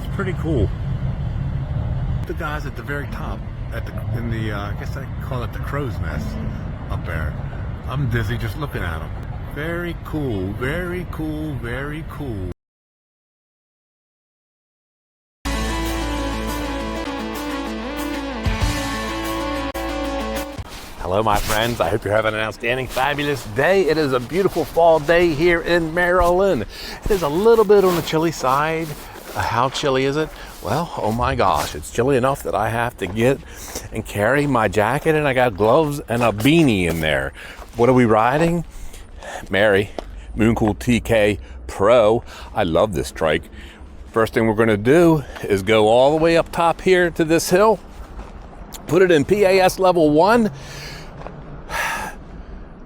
That's pretty cool. The guys at the very top, I guess I call it the crow's nest up there. I'm dizzy just looking at them. Very cool, very cool, very cool. Hello my friends, I hope you're having an outstanding, fabulous day. It is a beautiful fall day here in Maryland. It is a little bit on the chilly side. How chilly is it? Well, oh my gosh, it's chilly enough that I have to get and carry my jacket, and I got gloves and a beanie in there. What are we riding? Mary, Mooncool TK Pro. I love this trike. First thing we're gonna do is go all the way up top here to this hill, put it in PAS level 1,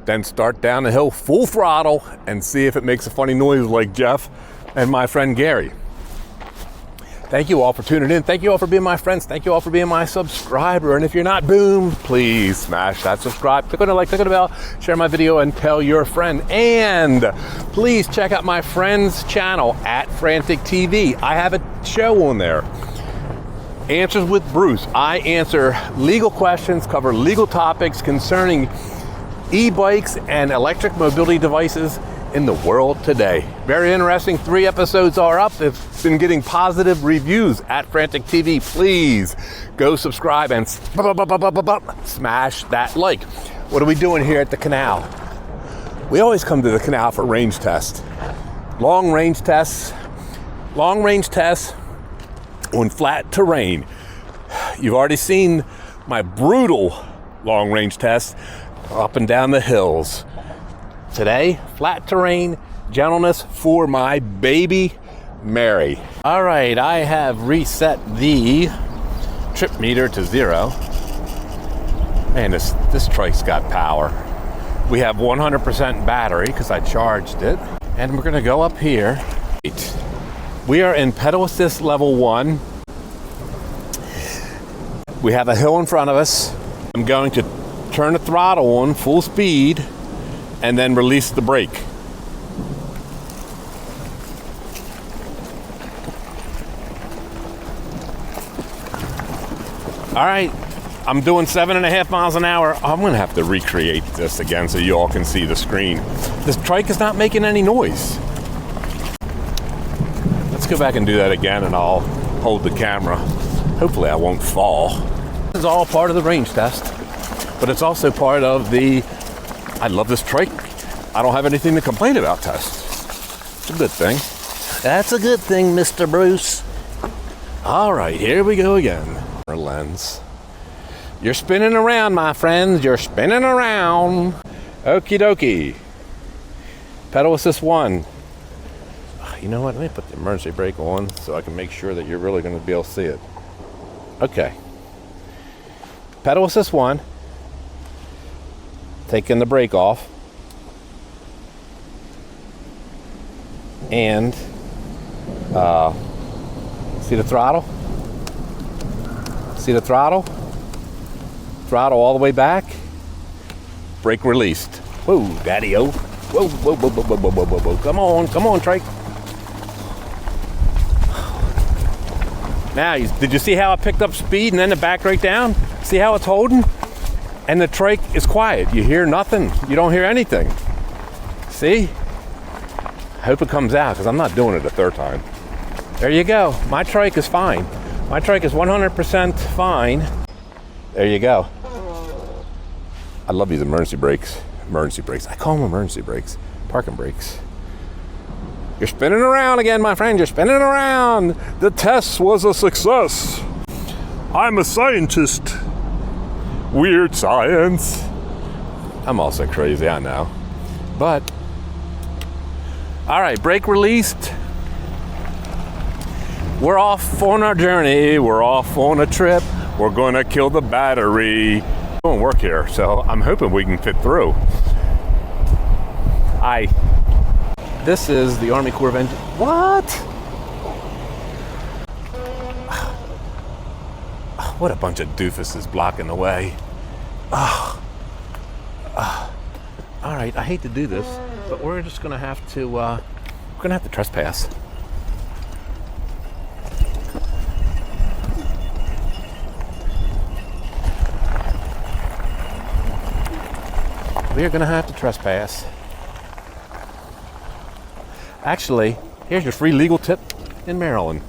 then start down the hill full throttle and see if it makes a funny noise like Jeff and my friend Gary. Thank you all for tuning in. Thank you all for being my friends. Thank you all for being my subscriber. And if you're not, boom, please smash that subscribe. Click on the like, click on the bell, share my video, and tell your friend. And please check out my friend's channel at Frantic TV. I have a show on there. Answers with Bruce. I answer legal questions, cover legal topics concerning e-bikes and electric mobility devices in the world today. Very interesting. 3 episodes are up. It's been getting positive reviews at Frantic TV. Please go subscribe and smash that like. What are we doing here at the canal? We always come to the canal for range tests. Long range tests on flat terrain. You've already seen my brutal long range tests up and down the hills. Today, flat terrain, gentleness for my baby Mary. All right, I have reset the trip meter to 0. Man, this trike's got power. We have 100% battery because I charged it. And we're gonna go up here. We are in pedal assist level 1. We have a hill in front of us. I'm going to turn the throttle on full speed and then release the brake. All right, I'm doing 7.5 miles an hour. I'm gonna have to recreate this again so you all can see the screen. This trike is not making any noise. Let's go back and do that again, and I'll hold the camera. Hopefully I won't fall. This is all part of the range test, but it's also part of the I love this trike, I don't have anything to complain about test. It's a good thing. That's a good thing, Mr. Bruce. All right, here we go again. Our lens. You're spinning around, my friends. You're spinning around. Okie dokie. Pedal assist 1. You know what? Let me put the emergency brake on so I can make sure that you're really going to be able to see it. Okay. Pedal assist 1. Taking the brake off. And see the throttle? See the throttle? Throttle all the way back. Brake released. Whoa, daddy-o. Whoa, whoa, whoa, whoa, whoa, whoa, whoa, whoa. Come on, Trike. Now, did you see how I picked up speed and then the back right down? See how it's holding? And the trike is quiet. You hear nothing. You don't hear anything. See? I hope it comes out because I'm not doing it a third time. There you go. My trike is fine. My trike is 100% fine. There you go. I love these emergency brakes. Emergency brakes. I call them emergency brakes. Parking brakes. You're spinning around again, my friend. You're spinning around. The test was a success. I'm a scientist. Weird science. I'm also crazy, I know. But, all right, brake released. We're off on our journey. We're off on a trip. We're gonna kill the battery. It won't work here, so I'm hoping we can fit through. This is the Army Corps of Engineers. What? What a bunch of doofuses blocking the way. All right, I hate to do this, but we're just gonna have to trespass. we are gonna have to trespass. Actually, here's your free legal tip in Maryland.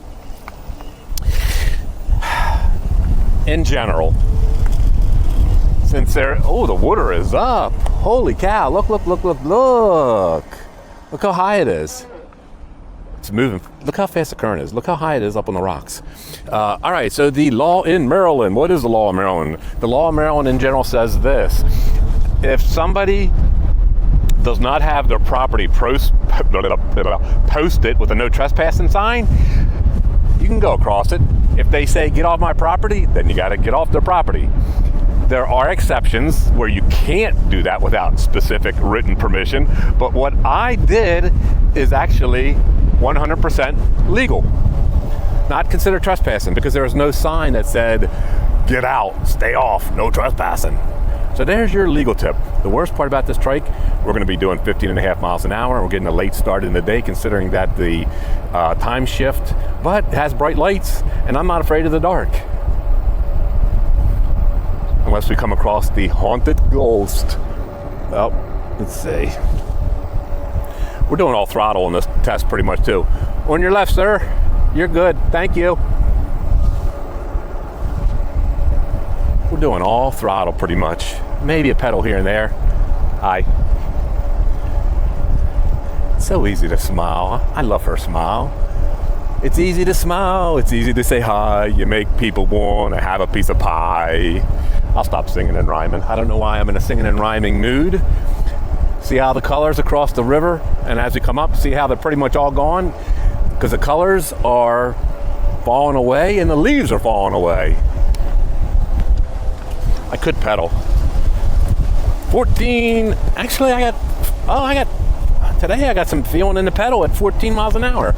In general, since the water is up. Holy cow, look. Look how high it is. It's moving. Look how fast the current is. Look how high it is up on the rocks. All right, so the law in Maryland. What is the law in Maryland? The law in Maryland in general says this. If somebody does not have their property posted with a no trespassing sign, you can go across it. If they say, get off my property, then you got to get off their property. There are exceptions where you can't do that without specific written permission, but what I did is actually 100% legal. Not considered trespassing because there was no sign that said, get out, stay off, no trespassing. So there's your legal tip. The worst part about this trike, we're going to be doing 15.5 miles an hour. We're getting a late start in the day considering that the time shift, but it has bright lights and I'm not afraid of the dark. Unless we come across the haunted ghost. Well, let's see. We're doing all throttle on this test pretty much too. On your left, sir. You're good. Thank you. We're doing all throttle pretty much. Maybe a pedal here and there. Hi. It's so easy to smile. I love her smile. It's easy to smile. It's easy to say hi. You make people want to have a piece of pie. I'll stop singing and rhyming. I don't know why I'm in a singing and rhyming mood. See how the colors across the river, and as we come up, see how they're pretty much all gone? Because the colors are falling away and the leaves are falling away. I could pedal. 14, actually today I got some feeling in the pedal at 14 miles an hour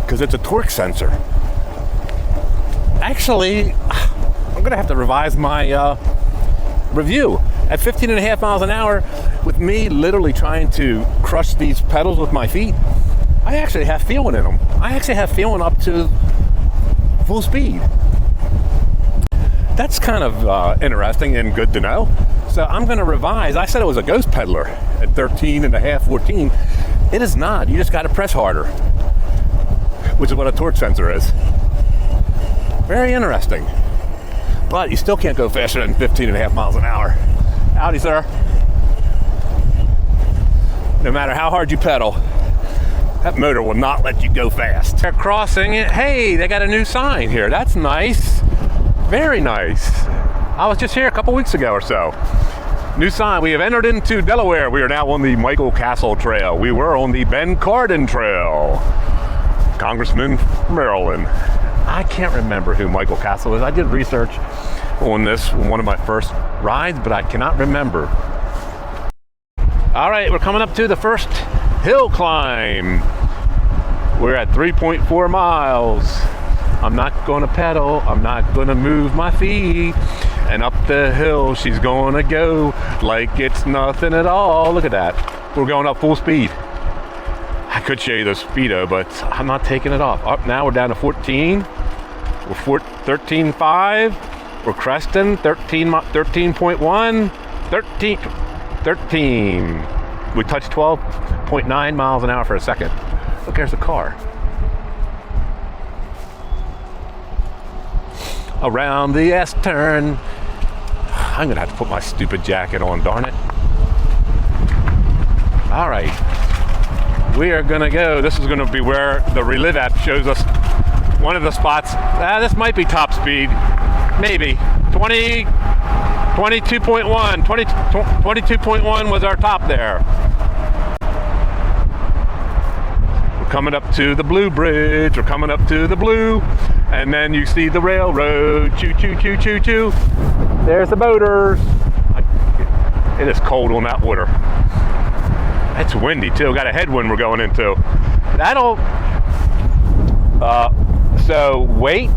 because it's a torque sensor. Actually, I'm gonna have to revise my review. At 15.5 miles an hour, with me literally trying to crush these pedals with my feet, I actually have feeling in them. I actually have feeling up to full speed. That's kind of interesting and good to know. So I'm gonna revise. I said it was a ghost peddler at 13.5, 14. It is not. You just gotta press harder, which is what a torque sensor is. Very interesting. But you still can't go faster than 15.5 miles an hour. Howdy, sir. No matter how hard you pedal, that motor will not let you go fast. They're crossing it. Hey, they got a new sign here. That's nice. Very nice. I was just here a couple weeks ago or so. New sign. We have entered into Delaware. We are now on the Michael Castle Trail. We were on the Ben Cardin Trail. Congressman from Maryland. I can't remember who Michael Castle is. I did research on this on one of my first rides, but I cannot remember. All right, we're coming up to the first hill climb. We're at 3.4 miles. I'm not going to pedal. I'm not going to move my feet. And up the hill, she's going to go like it's nothing at all. Look at that. We're going up full speed. I could show you the speedo, but I'm not taking it off. Up now, we're down to 14. We're 13.5. We're cresting 13.1. 13. We touched 12.9 miles an hour for a second. Look, there's the car. Around the S-turn. I'm gonna have to put my stupid jacket on, darn it. All right. We are gonna go. This is gonna be where the Relive app shows us one of the spots. This might be top speed. Maybe. 22.1. 22.1 was our top there. We're coming up to the Blue Bridge. We're coming up to the Blue. And then you see the railroad. Choo, choo, choo, choo, choo. There's the boaters. It is cold on that water. It's windy too. Got a headwind we're going into. That'll, so weight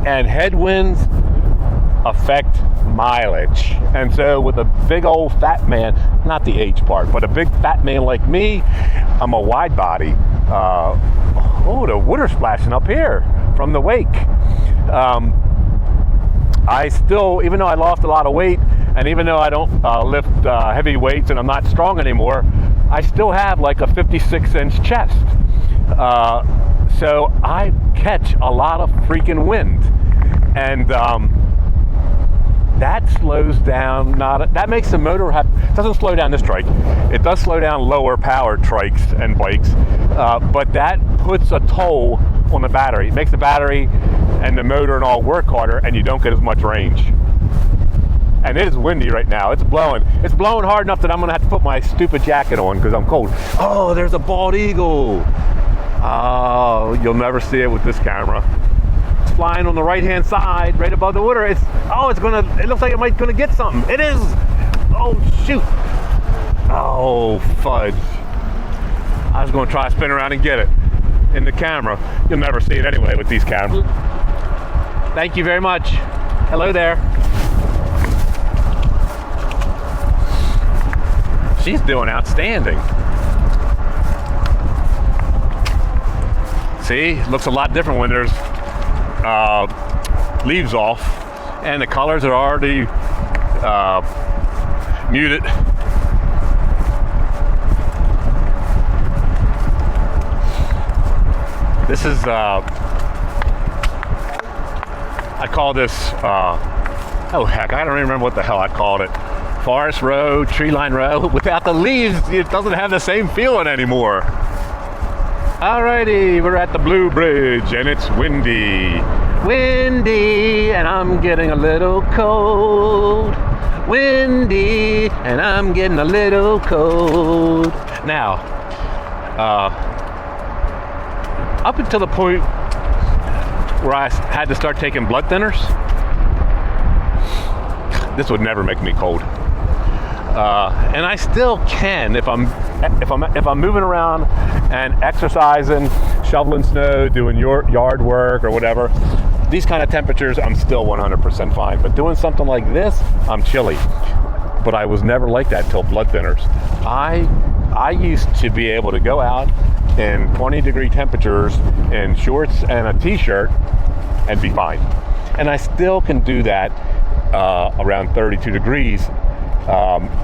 and headwinds affect mileage. And so with a big old fat man, not the age part, but a big fat man like me, I'm a wide body. Oh, the water splashing up here from the wake. I still, even though I lost a lot of weight, And even though I don't lift heavy weights and I'm not strong anymore, I still have like a 56-inch chest. So I catch a lot of freaking wind. And that slows down, that makes the motor doesn't slow down this trike. It does slow down lower powered trikes and bikes, but that puts a toll on the battery. It makes the battery and the motor and all work harder, and you don't get as much range. And it is windy right now. It's blowing. It's blowing hard enough that I'm gonna have to put my stupid jacket on because I'm cold. Oh, there's a bald eagle. Oh, you'll never see it with this camera. It's flying on the right-hand side, right above the water. It looks like it might gonna get something. It is. Oh shoot. Oh fudge. I was gonna try to spin around and get it in the camera. You'll never see it anyway with these cameras. Thank you very much. Hello there. She's doing outstanding. See, it looks a lot different when there's leaves off and the colors are already muted. This is I call this oh heck, I don't even remember what the hell I called it. Forest row, tree line row. Without the leaves, it doesn't have the same feeling anymore. Alrighty, we're at the Blue Bridge and it's windy. Windy, and I'm getting a little cold. Windy, and I'm getting a little cold. Now, up until the point where I had to start taking blood thinners, this would never make me cold. And I still can if I'm moving around and exercising, shoveling snow, doing your yard work or whatever. These kind of temperatures, I'm still 100% fine. But doing something like this, I'm chilly. But I was never like that till blood thinners. I used to be able to go out in 20-degree temperatures in shorts and a t-shirt and be fine. And I still can do that around 32 degrees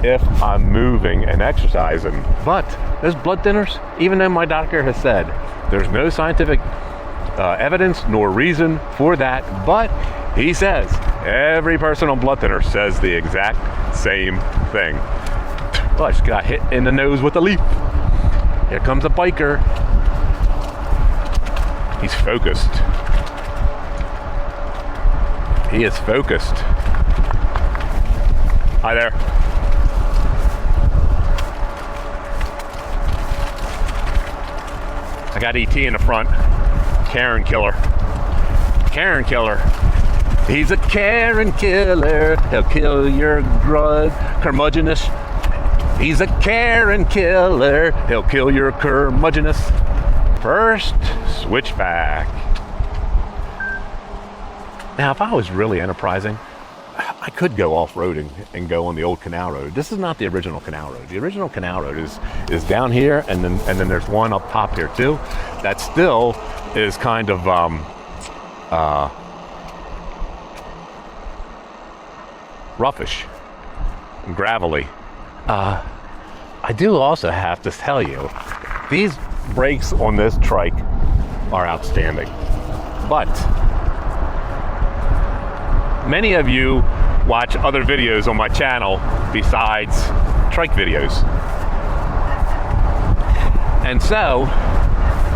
if I'm moving and exercising. But those blood thinners, even though my doctor has said there's no scientific evidence nor reason for that, but he says every person on blood thinner says the exact same thing. Oh, I just got hit in the nose with a leaf. Here comes a biker. He's focused. He is focused. Hi there. I got ET in the front. Karen killer. Karen killer. He's a Karen killer. He'll kill your curmudgeonness. He's a Karen killer. He'll kill your curmudgeonness. First, switchback. Now, if I was really enterprising, I could go off-roading and go on the old canal road. This is not the original canal road. The original canal road is down here, and then there's one up top here too. That still is kind of roughish and gravelly. I do also have to tell you, these brakes on this trike are outstanding. But many of you watch other videos on my channel besides trike videos. And so,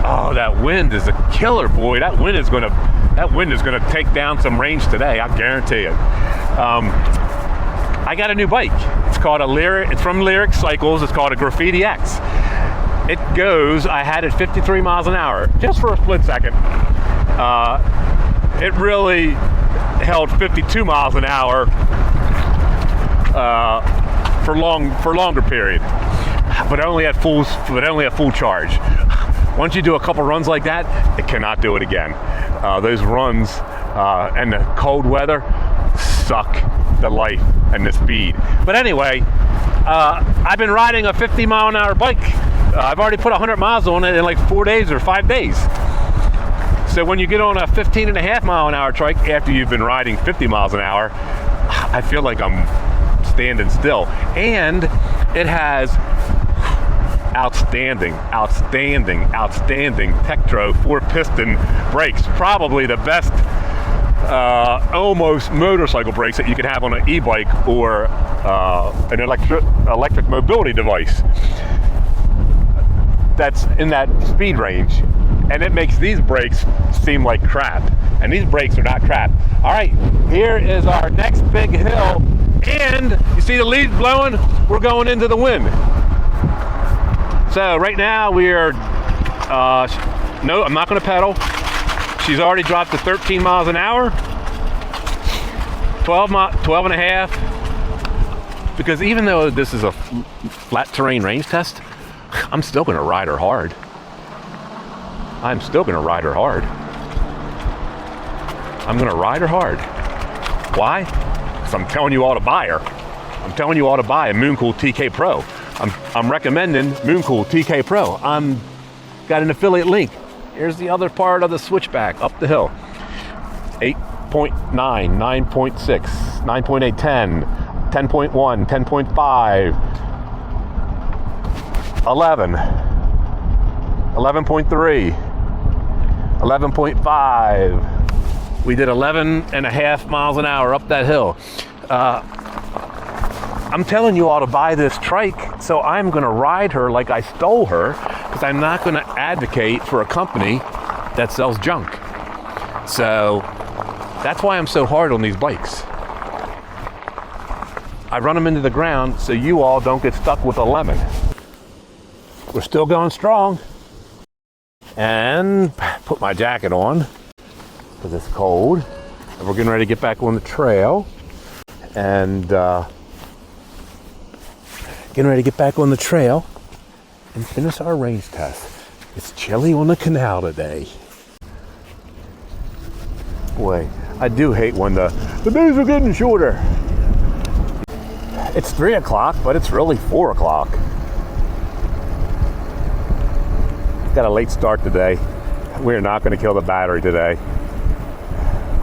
oh, that wind is a killer, boy. That wind is gonna take down some range today, I guarantee it. I got a new bike. It's called it's from Lyric Cycles. It's called a Graffiti X. It goes, I had it 53 miles an hour, just for a split second. It really held 52 miles an hour for longer period, but only at full charge. Once you do a couple runs like that, it cannot do it again. Those runs and the cold weather suck the life and the speed. But anyway, I've been riding a 50 mile an hour bike. I've already put 100 miles on it in like 4 days or 5 days. So when you get on a 15.5 mile an hour trike after you've been riding 50 miles an hour, I feel like I'm standing still. And it has outstanding Tektro 4-piston brakes. Probably the best almost motorcycle brakes that you could have on an e-bike or an electric mobility device that's in that speed range. And it makes these brakes seem like crap. And these brakes are not crap. All right, here is our next big hill. And you see the leaves blowing? We're going into the wind. So right now we are, no, I'm not gonna pedal. She's already dropped to 13 miles an hour. 12 and a half. Because even though this is a flat terrain range test, I'm still gonna ride her hard. I'm still gonna ride her hard. I'm gonna ride her hard. Why? Because I'm telling you all to buy her. I'm telling you all to buy a Mooncool TK Pro. I'm recommending Mooncool TK Pro. Got an affiliate link. Here's the other part of the switchback up the hill. 8.9, 9.6, 9.8, 10, 10.1, 10.5, 11, 11.3, 11.5. We did 11 and a half miles an hour up that hill. I'm telling you all to buy this trike, so I'm gonna ride her like I stole her, because I'm not gonna advocate for a company that sells junk. So that's why I'm so hard on these bikes. I run them into the ground so you all don't get stuck with a lemon. We're still going strong. And put my jacket on because it's cold. And we're getting ready to get back on the trail. And finish our range test. It's chilly on the canal today. Boy, I do hate when the days are getting shorter. It's 3 o'clock, but it's really 4 o'clock. Got a late start today. We're not going to kill the battery today.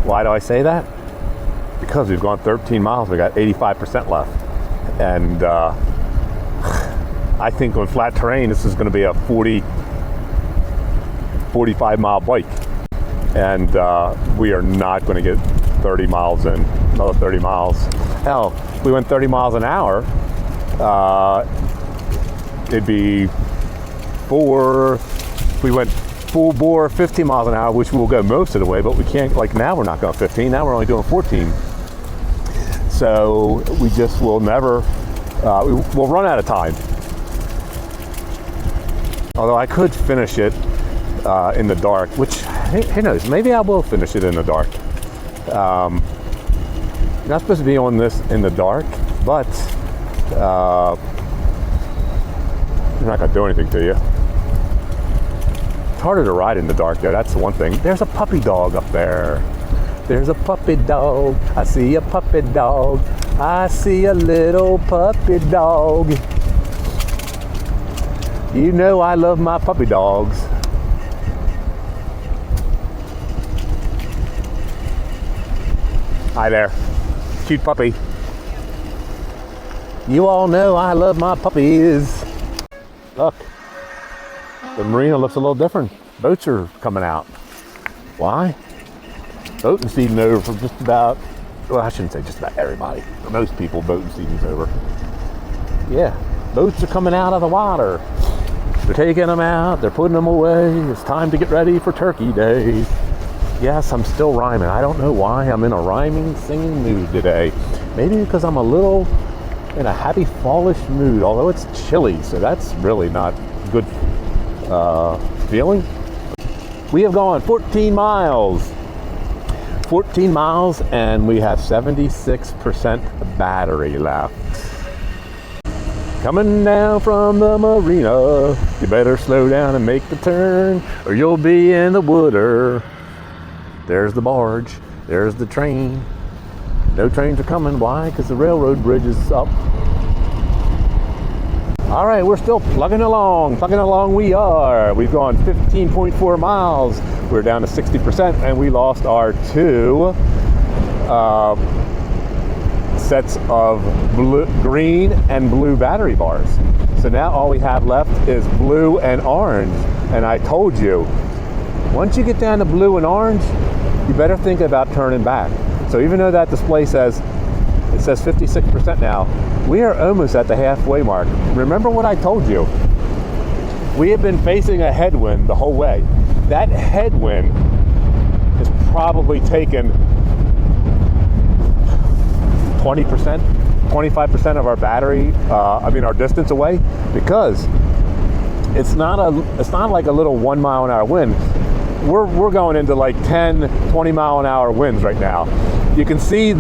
Why do I say that? Because we've gone 13 miles. We got 85% left. And I think on flat terrain, this is going to be a 45 mile bike. And we are not going to get 30 miles in, another 30 miles. Hell, if we went 30 miles an hour, it'd be if we went full bore 15 miles an hour, which we'll go most of the way, but we can't, like now we're not going 15, now we're only doing 14. So we just will never, we'll run out of time. Although I could finish it in the dark, which, who knows, maybe I will finish it in the dark. You're not supposed to be on this in the dark, but you're not going to do anything to you. It's harder to ride in the dark though, that's the one thing. There's a puppy dog up there. There's a puppy dog. I see a puppy dog. I see a little puppy dog. You know I love my puppy dogs. Hi there, cute puppy. You all know I love my puppies. Look, the marina looks a little different. Boats are coming out. Why? Boating season's over for just about, well, I shouldn't say just about everybody. For most people, boating season's over. Yeah, boats are coming out of the water. They're taking them out, they're putting them away. It's time to get ready for Turkey Day. Yes, I'm still rhyming. I don't know why I'm in a rhyming, singing mood today. Maybe because I'm a little in a happy fallish mood, although it's chilly, so that's really not good feeling. We have gone 14 miles. 14 miles and we have 76% battery left. Coming down from the marina, you better slow down and make the turn or you'll be in the water. There's the barge, there's the train. No trains are coming, why? Because the railroad bridge is up. All right, we're still plugging along we are. We've gone 15.4 miles. We're down to 60% and we lost our two sets of green and blue battery bars. So now all we have left is blue and orange. And I told you, once you get down to blue and orange, you better think about turning back. So even though that display says 56% now, we are almost at the halfway mark. Remember what I told you. We have been facing a headwind the whole way. That headwind has probably taken 20%, 25% of our battery, our distance away, because it's not like a little 1 mile an hour wind. We're going into like 10, 20 mile an hour winds right now. You can see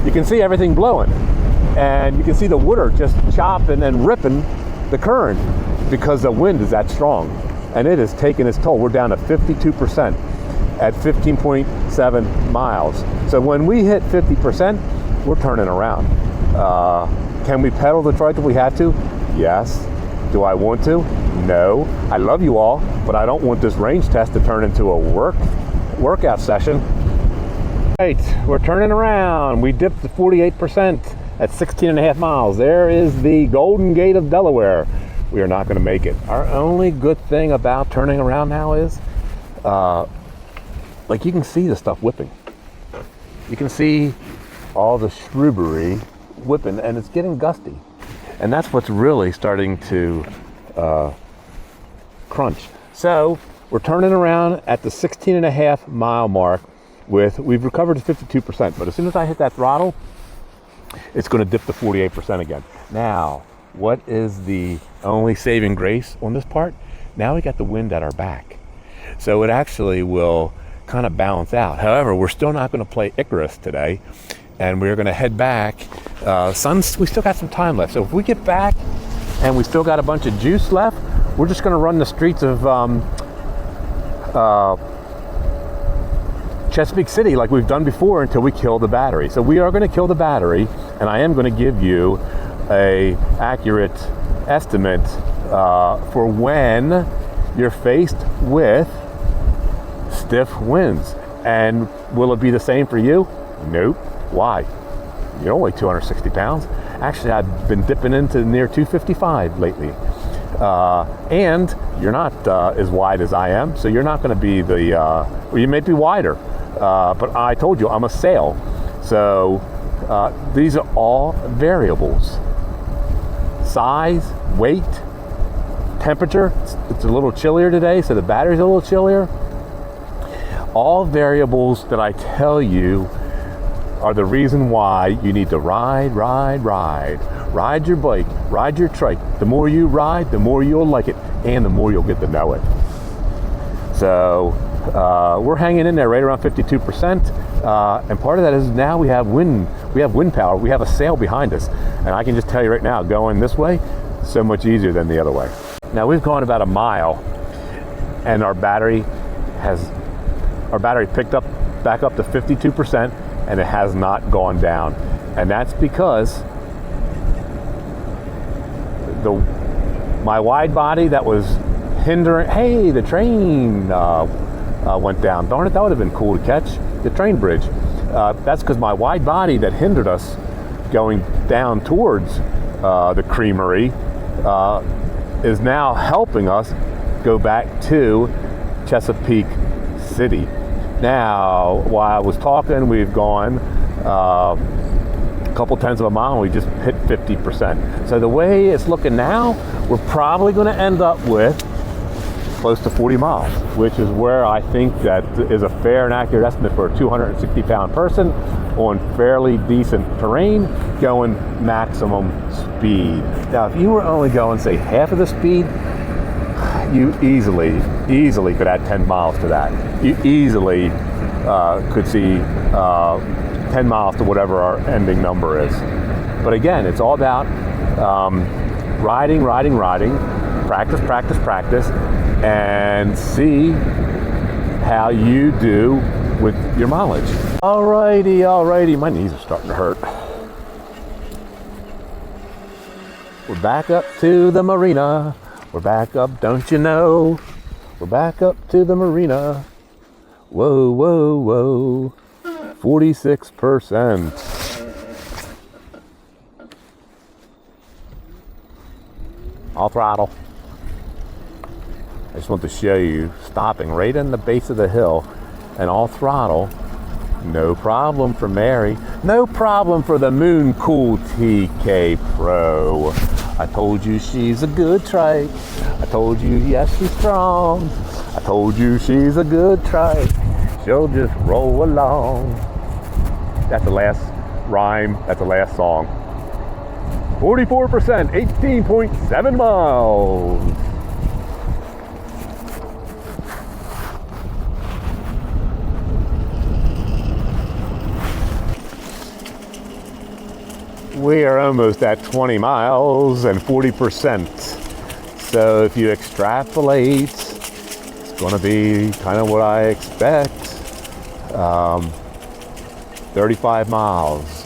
you can see everything blowing, and you can see the water just chopping and ripping the current because the wind is that strong, and it is taking its toll. We're down to 52% at 15.7 miles. So when we hit 50%, we're turning around. Can we pedal the trike if we have to? Yes. Do I want to? No. I love you all, but I don't want this range test to turn into a workout session. Right, we're turning around. We dipped to 48% at 16.5 miles. There is the Golden Gate of Delaware. We are not going to make it. Our only good thing about turning around now is, like, you can see the stuff whipping. You can see all the shrubbery whipping, and it's getting gusty. And that's what's really starting to crunch. So we're turning around at the 16.5 mile mark. We've recovered to 52%, but as soon as I hit that throttle, it's going to dip to 48% again. Now, what is the only saving grace on this part? Now we got the wind at our back. So it actually will kind of balance out. However, we're still not going to play Icarus today, and we're going to head back. We still got some time left. So if we get back and we still got a bunch of juice left, we're just going to run the streets of Chesapeake City like we've done before until we kill the battery. So we are going to kill the battery, and I am going to give you a accurate estimate for when you're faced with stiff winds. And will it be the same for you? Nope. Why? You're only 260 pounds. Actually, I've been dipping into near 255 lately. And you're not as wide as I am, so you're not going to be you may be wider. But I told you, I'm a sail. So these are all variables. Size, weight, temperature. It's a little chillier today, so the battery's a little chillier. All variables that I tell you are the reason why you need to ride your bike, ride your trike. The more you ride, the more you'll like it, and the more you'll get to know it. So we're hanging in there right around 52%, and part of that is now we have wind power. We have a sail behind us, and I can just tell you right now, going this way, so much easier than the other way. Now we've gone about a mile, and our battery picked up back up to 52%, and it has not gone down. And that's because my wide body that was hindering, hey, the train went down. Darn it, that would have been cool to catch, the train bridge. That's because my wide body that hindered us going down towards the creamery is now helping us go back to Chesapeake City. Now, while I was talking, we've gone a couple tenths of a mile, and we just hit 50%. So the way it's looking now, we're probably going to end up with close to 40 miles, which is where I think that is a fair and accurate estimate for a 260-pound person on fairly decent terrain going maximum speed. Now, if you were only going, say, half of the speed, you easily could add 10 miles to that. You easily could see 10 miles to whatever our ending number is. But again, it's all about riding, practice, and see how you do with your mileage. Alrighty, my knees are starting to hurt. We're back up to the marina. We're back up, don't you know? We're back up to the marina. Whoa. 46%. All throttle. I just want to show you stopping right in the base of the hill and all throttle. No problem for Mary. No problem for the mooncool TK Pro. I told you she's a good trike. I told you, yes, she's strong. I told you she's a good trike. She'll just roll along. That's the last rhyme. That's the last song. 44%, 18.7 miles. We are almost at 20 miles and 40%. So if you extrapolate, it's going to be kind of what I expect. 35 miles.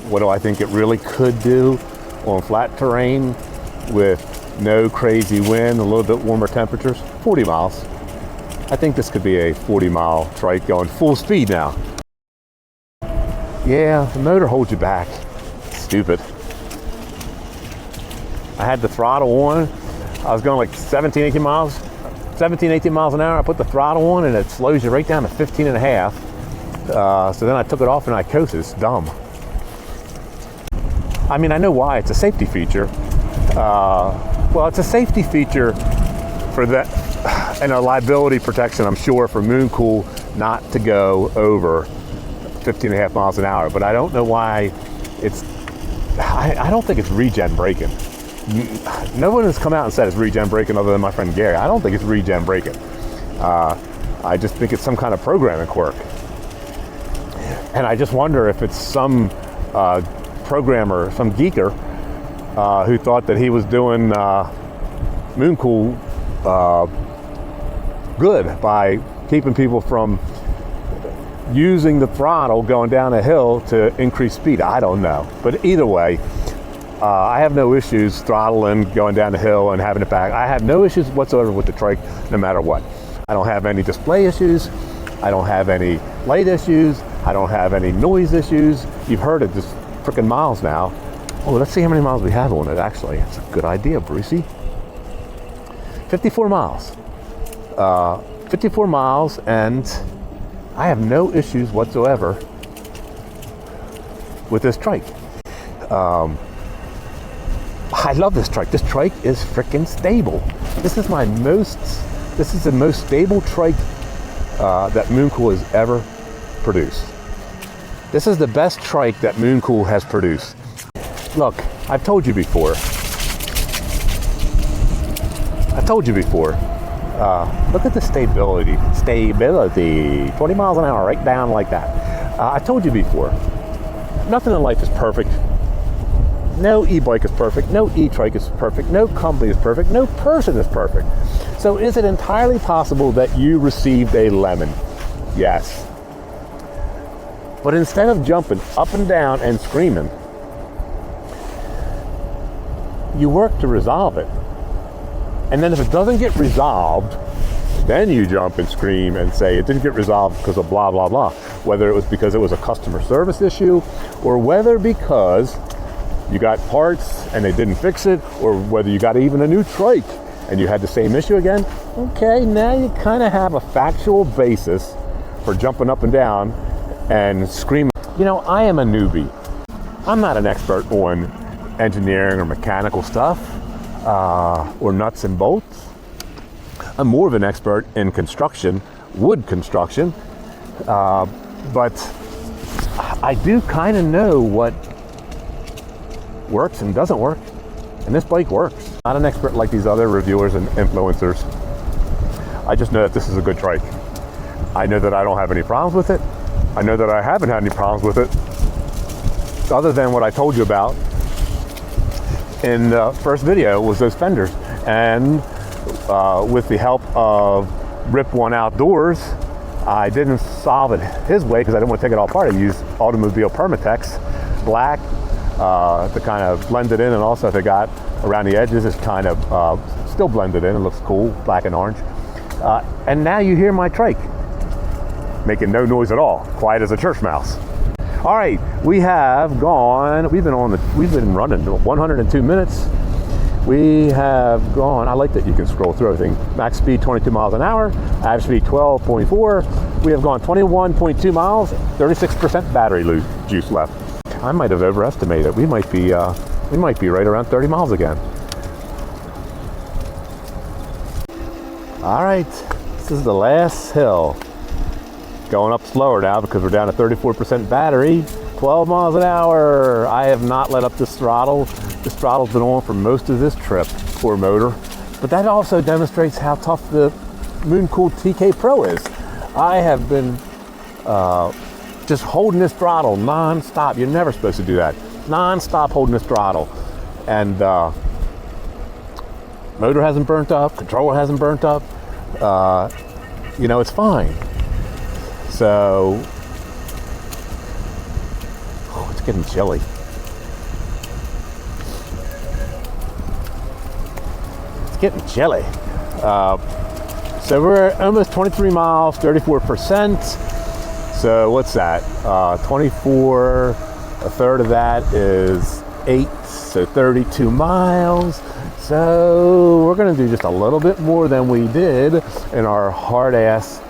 What do I think it really could do on flat terrain with no crazy wind, a little bit warmer temperatures? 40 miles. I think this could be a 40-mile trike going full speed now. Yeah, the motor holds you back. Stupid. I had the throttle on. I was going like 17, 18 miles an hour. I put the throttle on and it slows you right down to 15 and a half. So then I took it off and I coasted. It's dumb. I mean, I know why. It's a safety feature. Well, it's a safety feature for that and a liability protection, I'm sure, for mooncool not to go over 15 and a half miles an hour. But I don't know why it's, I don't think it's regen braking. No one has come out and said it's regen braking other than my friend Gary. I don't think it's regen braking. I just think it's some kind of programming quirk. And I just wonder if it's some programmer, some geeker, who thought that he was doing mooncool good by keeping people from using the throttle going down a hill to increase speed. I don't know. But either way, I have no issues throttling, going down the hill and having it back. I have no issues whatsoever with the trike, no matter what. I don't have any display issues. I don't have any light issues. I don't have any noise issues. You've heard it just freaking miles now. Oh, let's see how many miles we have on it, actually. It's a good idea, Brucey. 54 miles. 54 miles, and I have no issues whatsoever with this trike. I love this trike. This trike is freaking stable. This is the most stable trike that mooncool has ever produced. This is the best trike that mooncool has produced. Look, I've told you before. Look at the stability. 20 miles an hour, right down like that. I told you before, nothing in life is perfect. No e-bike is perfect. No e-trike is perfect. No company is perfect. No person is perfect. So is it entirely possible that you received a lemon? Yes. But instead of jumping up and down and screaming, you work to resolve it. And then if it doesn't get resolved, then you jump and scream and say it didn't get resolved because of blah, blah, blah. Whether it was because it was a customer service issue, or whether because you got parts and they didn't fix it, or whether you got even a new trike and you had the same issue again. Okay, now you kind of have a factual basis for jumping up and down and screaming. You know, I am a newbie. I'm not an expert on engineering or mechanical stuff or nuts and bolts. I'm more of an expert in construction, wood construction, but I do kind of know what works and doesn't work, and this bike works. Not an expert like these other reviewers and influencers. I just know that this is a good trike. I know that I don't have any problems with it. I know that I haven't had any problems with it, other than what I told you about in the first video, was those fenders. And with the help of Rip One Outdoors, I didn't solve it his way because I didn't want to take it all apart. I used Automobile Permatex Black to kind of blend it in, and also if it got around the edges, it's kind of still blended in. It looks cool, black and orange. And now you hear my trike. making no noise at all, quiet as a church mouse. All right, we've been running 102 minutes. We have gone, I like that you can scroll through everything. Max speed 22 miles an hour, average speed 12.4. We have gone 21.2 miles, 36% battery juice left. I might have overestimated. We might be right around 30 miles again. All right, this is the last hill. Going up slower now because we're down to 34% battery, 12 miles an hour. I have not let up this throttle. This throttle's been on for most of this trip, poor motor. But that also demonstrates how tough the Mooncool TK Pro is. I have been just holding this throttle non-stop. You're never supposed to do that. Non-stop holding this throttle. And motor hasn't burnt up, controller hasn't burnt up. You know, it's fine. So, oh, it's getting chilly. It's getting chilly. So we're almost 23 miles, 34%. So what's that? 24, a third of that is 8, so 32 miles. So we're gonna do just a little bit more than we did in our hard-ass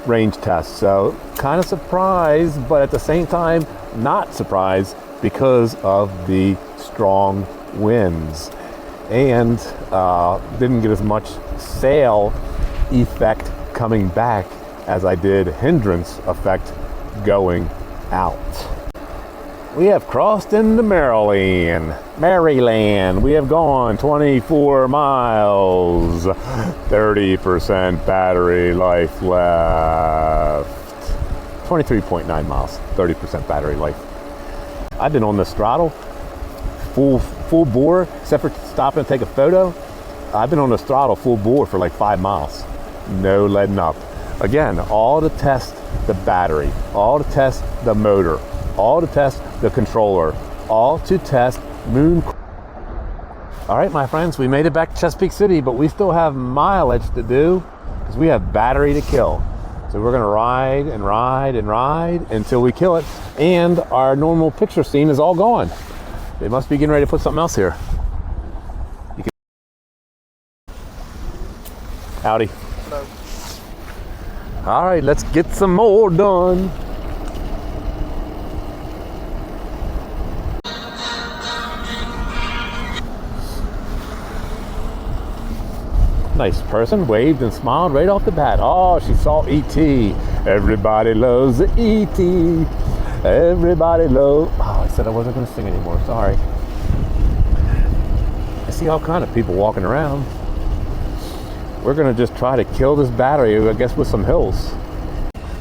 range test. So kind of surprised, but at the same time, not surprised because of the strong winds. And didn't get as much sail effect coming back as I did hindrance effect going out. We have crossed into Maryland. We have gone 24 miles, 30% battery life left. 23.9 miles, 30% battery life. I've been on this throttle, full bore, except for stopping to take a photo. I've been on this throttle full bore for like 5 miles. No letting up. Again, all to test the battery, all to test the motor, all to test the controller, all to test mooncool. All right, my friends, we made it back to Chesapeake City, but we still have mileage to do because we have battery to kill. So we're gonna ride and ride and ride until we kill it, and our normal picture scene is all gone. They must be getting ready to put something else here. Howdy. Hello. All right, let's get some more done. Nice person, waved and smiled right off the bat. Oh, she saw E.T. Everybody loves the E.T. Everybody loves... Oh, I said I wasn't going to sing anymore. Sorry. I see all kind of people walking around. We're going to just try to kill this battery, I guess, with some hills.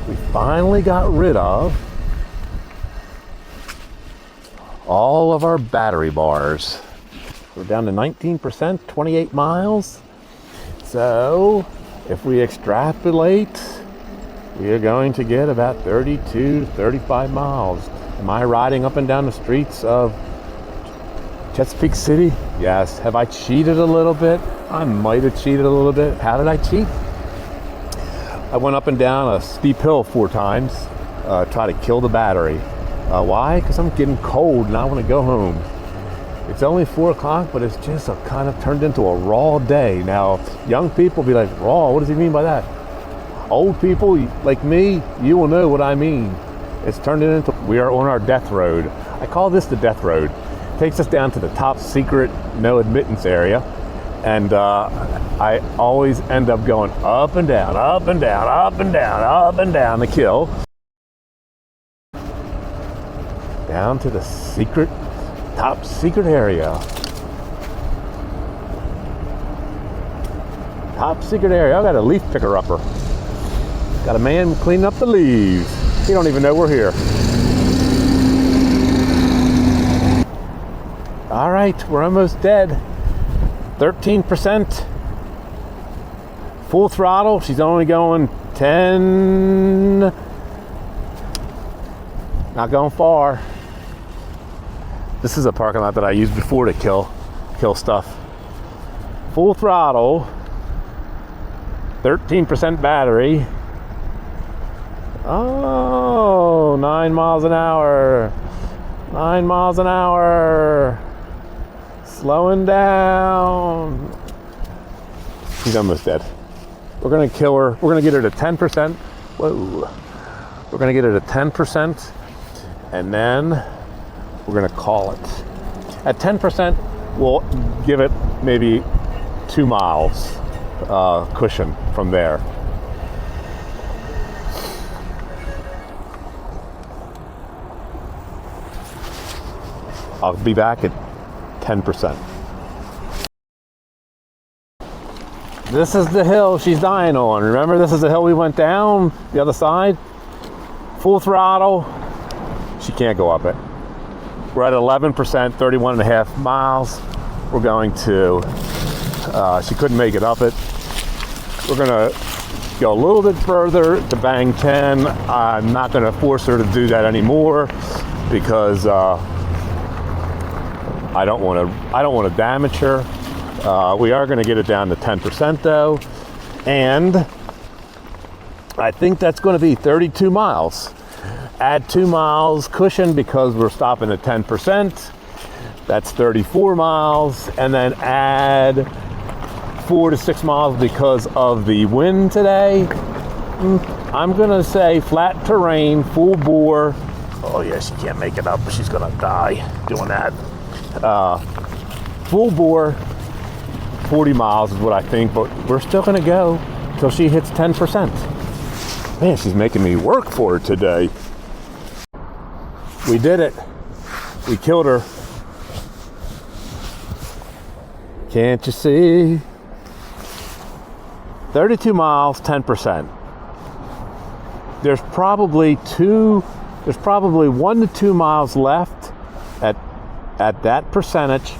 We finally got rid of all of our battery bars. We're down to 19%, 28 miles. So if we extrapolate, we are going to get about 32 to 35 miles. Am I riding up and down the streets of Chesapeake City? Yes. Have I cheated a little bit? I might have cheated a little bit. How did I cheat? I went up and down a steep hill 4 times, try to kill the battery. Why? Because I'm getting cold and I want to go home. It's only 4 o'clock, but it's just kind of turned into a raw day. Now, young people be like, raw, what does he mean by that? Old people like me, you will know what I mean. It's turned into, we are on our death road. I call this the death road. It takes us down to the top secret, no admittance area. And I always end up going up and down, up and down, up and down, up and down the kill. Down to the secret, top secret area. Top secret area. I got a leaf picker upper. Got a man cleaning up the leaves. He don't even know we're here. All right, we're almost dead. 13%. Full throttle. She's only going 10. Not going far. This is a parking lot that I used before to kill stuff. Full throttle. 13% battery. Oh, 9 miles an hour. 9 miles an hour. Slowing down. She's almost dead. We're gonna kill her. We're gonna get her to 10%. Whoa. We're gonna get her to 10%, and then we're gonna call it. At 10%, we'll give it maybe 2 miles cushion from there. I'll be back at 10%. This is the hill she's dying on. Remember, this is the hill we went down, the other side? Full throttle. She can't go up it. We're at 11%, 31.5 miles. We're going to, she couldn't make it up it. We're gonna go a little bit further to bang 10. I'm not gonna force her to do that anymore because I don't want to damage her. We are going to get it down to 10% though, and I think that's going to be 32 miles. Add 2 miles cushion because we're stopping at 10%. That's 34 miles, and then add 4 to 6 miles because of the wind today. I'm going to say flat terrain, full bore. Oh yeah, she can't make it up. She's going to die doing that. Full bore, 40 miles is what I think, but we're still gonna go till she hits 10%. Man, she's making me work for her today. We did it. We killed her. Can't you see? 32 miles, 10%. There's probably 1 to 2 miles left at that percentage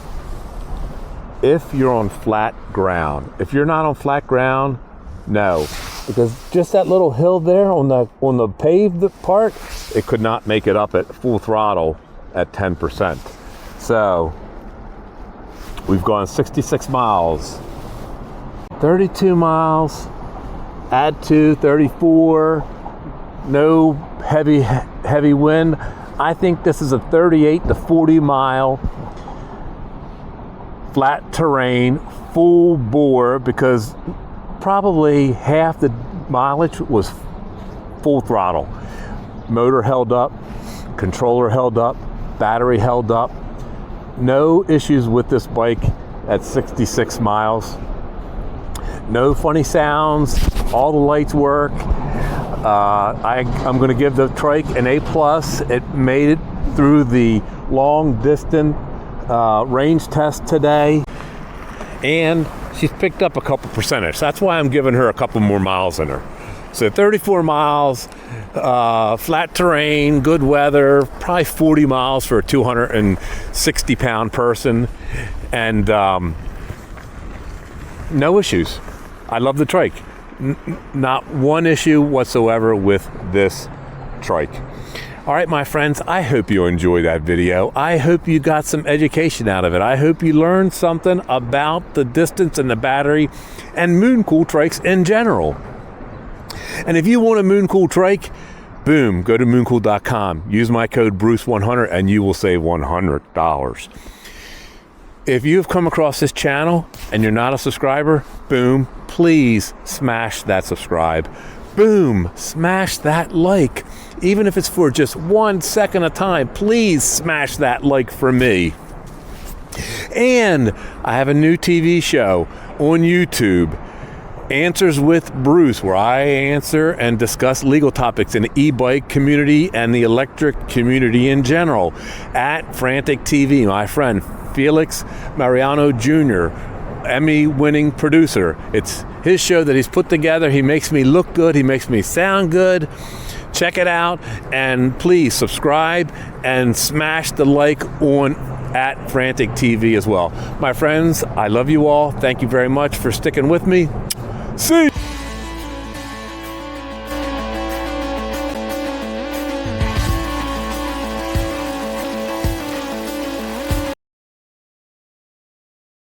if you're on flat ground. If you're not on flat ground, no, because just that little hill there on the paved part, it could not make it up at full throttle at 10%. So we've gone 66 miles, 32 miles, add to 34, no heavy wind. I think this is a 38 to 40 mile flat terrain, full bore, because probably half the mileage was full throttle. Motor held up, controller held up, battery held up. No issues with this bike at 66 miles. No funny sounds, all the lights work. I'm going to give the Trike an A+. It made it through the long distance range test today, and she's picked up a couple percentage. That's why I'm giving her a couple more miles in her. So 34 miles, flat terrain, good weather, probably 40 miles for a 260-pound person, and no issues. I love the Trike. Not one issue whatsoever with this Trike. All right, my friends, I hope you enjoyed that video. I hope you got some education out of it. I hope you learned something about the distance and the battery and mooncool trikes in general. And if you want a mooncool trike, boom, go to mooncool.com. Use my code Bruce100 and you will save $100. If you've come across this channel and you're not a subscriber, boom, please smash that subscribe. Boom, smash that like. Even if it's for just 1 second a time, please smash that like for me. And I have a new TV show on YouTube, Answers with Bruce, where I answer and discuss legal topics in the e-bike community and the electric community in general at Frantic TV. My friend Felix Mariano Jr., Emmy-winning producer. It's his show that he's put together. He makes me look good. He makes me sound good. Check it out, and please subscribe and smash the like on at Frantic TV as well. My friends, I love you all. Thank you very much for sticking with me. See